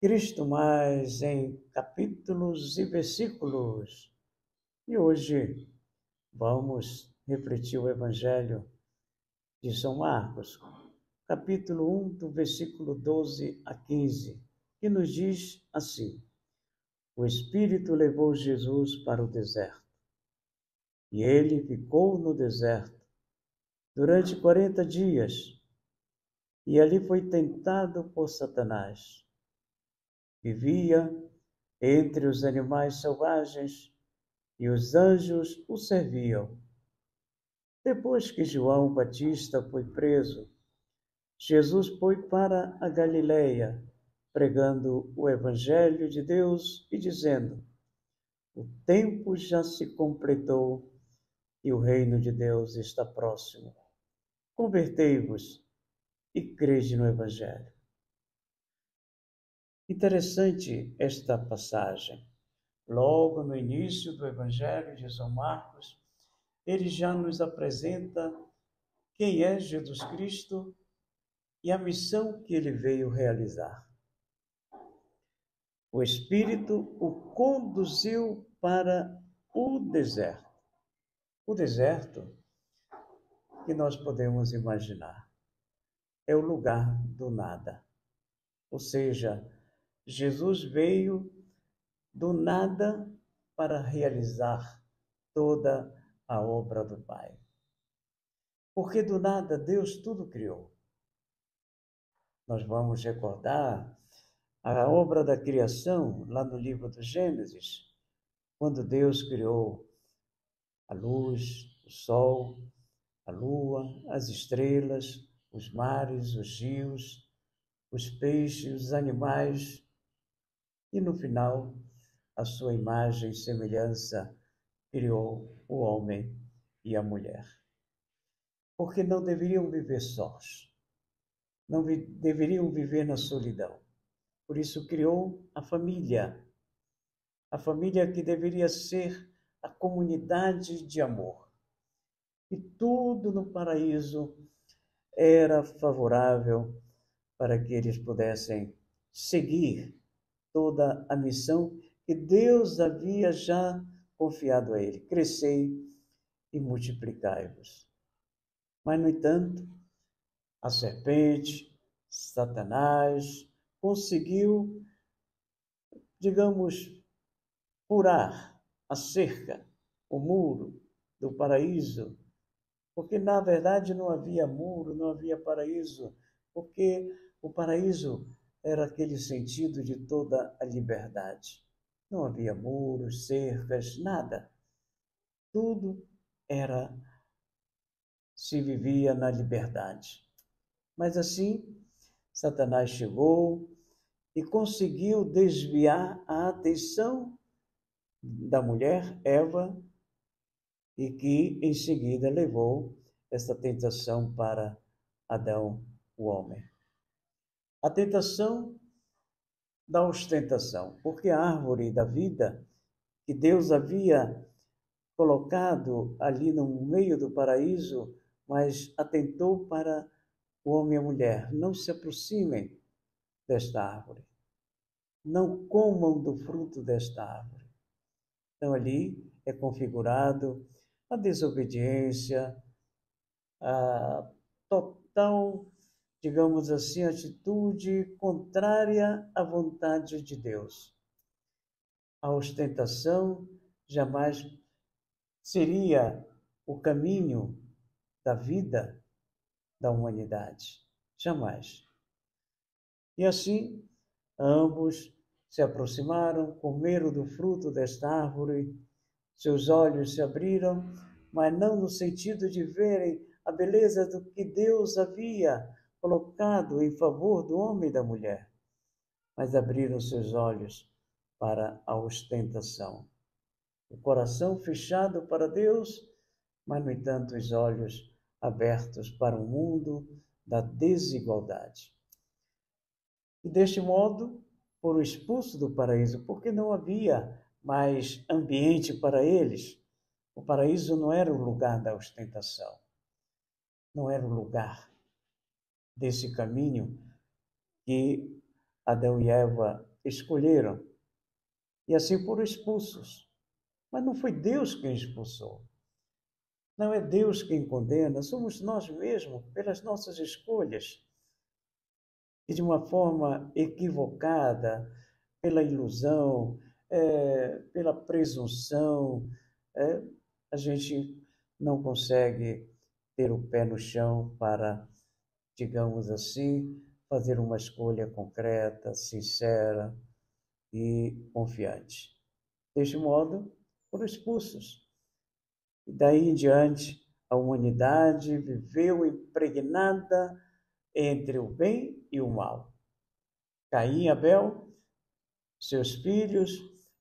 Cristo mais em capítulos e versículos. E hoje vamos refletir o Evangelho de São Marcos, capítulo 1, do versículo 12 a 15, que nos diz assim: O Espírito levou Jesus para o deserto, e ele ficou no deserto durante 40 dias, e ali foi tentado por Satanás. Vivia entre os animais selvagens, e os anjos o serviam. Depois que João Batista foi preso, Jesus foi para a Galileia, pregando o Evangelho de Deus e dizendo: O tempo já se completou e o reino de Deus está próximo. Convertei-vos e crede no Evangelho. Interessante esta passagem. Logo no início do Evangelho de São Marcos, ele já nos apresenta quem é Jesus Cristo e a missão que ele veio realizar. O Espírito o conduziu para o deserto. O deserto que nós podemos imaginar é o lugar do nada. Ou seja, Jesus veio do nada para realizar toda a obra do Pai. Porque do nada Deus tudo criou. Nós vamos recordar a obra da criação lá no livro do Gênesis, quando Deus criou a luz, o sol, a lua, as estrelas, os mares, os rios, os peixes, os animais, e no final, a sua imagem e semelhança, criou o homem e a mulher. Porque não deveriam viver sós, não deveriam viver na solidão. Por isso criou a família que deveria ser a comunidade de amor. E tudo no paraíso era favorável para que eles pudessem seguir toda a missão que Deus havia já confiado a ele: crescei e multiplicai-vos. Mas, no entanto, a serpente, Satanás, conseguiu, digamos, furar a cerca, o muro do paraíso, porque na verdade não havia muro, não havia paraíso, porque o paraíso era aquele sentido de toda a liberdade. Não havia muros, cercas, nada. Tudo se vivia na liberdade. Mas assim, Satanás chegou e conseguiu desviar a atenção da mulher, Eva, e que em seguida levou essa tentação para Adão, o homem. A tentação da ostentação, porque a árvore da vida que Deus havia colocado ali no meio do paraíso, mas atentou para o homem e a mulher: não se aproximem desta árvore, não comam do fruto desta árvore. Então ali é configurado a desobediência, a total, digamos assim, atitude contrária à vontade de Deus. A ostentação jamais seria o caminho da vida da humanidade. Jamais. E assim, ambos se aproximaram, comeram do fruto desta árvore, seus olhos se abriram, mas não no sentido de verem a beleza do que Deus havia colocado em favor do homem e da mulher, mas abriram seus olhos para a ostentação. O coração fechado para Deus, mas, no entanto, os olhos abertos para o mundo da desigualdade. E deste modo, foram expulsos do paraíso, porque não havia mais ambiente para eles. O paraíso não era o lugar da ostentação, não era o lugar desse caminho que Adão e Eva escolheram e assim foram expulsos. Mas não foi Deus quem expulsou. Não é Deus quem condena, somos nós mesmos, pelas nossas escolhas. E de uma forma equivocada, pela ilusão, pela presunção, a gente não consegue ter o pé no chão para, digamos assim, fazer uma escolha concreta, sincera e confiante. Deste modo, foram expulsos. E daí em diante, a humanidade viveu impregnada entre o bem e o mal. Caim e Abel, seus filhos,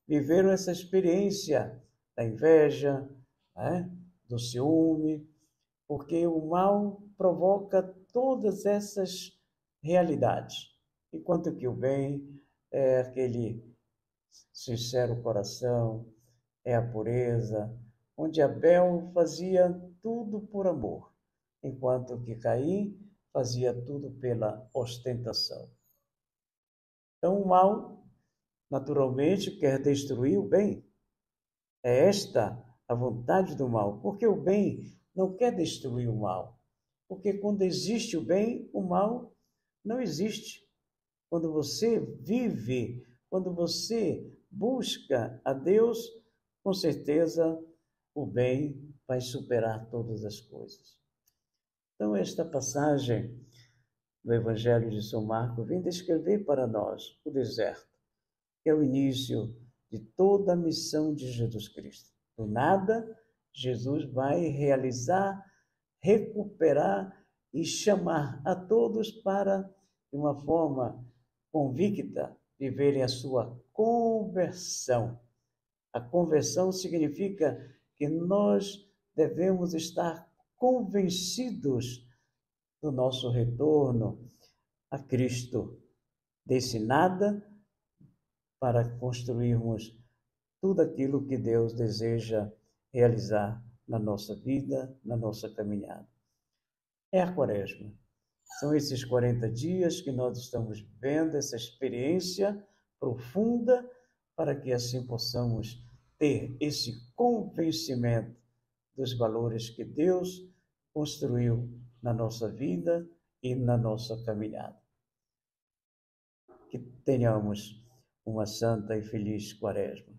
viveram essa experiência da inveja, né? Do ciúme, porque o mal provoca todas essas realidades, enquanto que o bem é aquele sincero coração, é a pureza, onde Abel fazia tudo por amor, enquanto que Caim fazia tudo pela ostentação. Então, o mal, naturalmente, quer destruir o bem. É esta a vontade do mal, porque o bem não quer destruir o mal. Porque quando existe o bem, o mal não existe. Quando você vive, quando você busca a Deus, com certeza o bem vai superar todas as coisas. Então, esta passagem do Evangelho de São Marcos vem descrever para nós o deserto, que é o início de toda a missão de Jesus Cristo. Do nada, Jesus vai realizar, recuperar e chamar a todos para, de uma forma convicta, viverem a sua conversão. A conversão significa que nós devemos estar convencidos do nosso retorno a Cristo, desse nada, para construirmos tudo aquilo que Deus deseja realizar na nossa vida, na nossa caminhada. É a Quaresma. São esses 40 dias que nós estamos vivendo, essa experiência profunda, para que assim possamos ter esse convencimento dos valores que Deus construiu na nossa vida e na nossa caminhada. Que tenhamos uma santa e feliz Quaresma.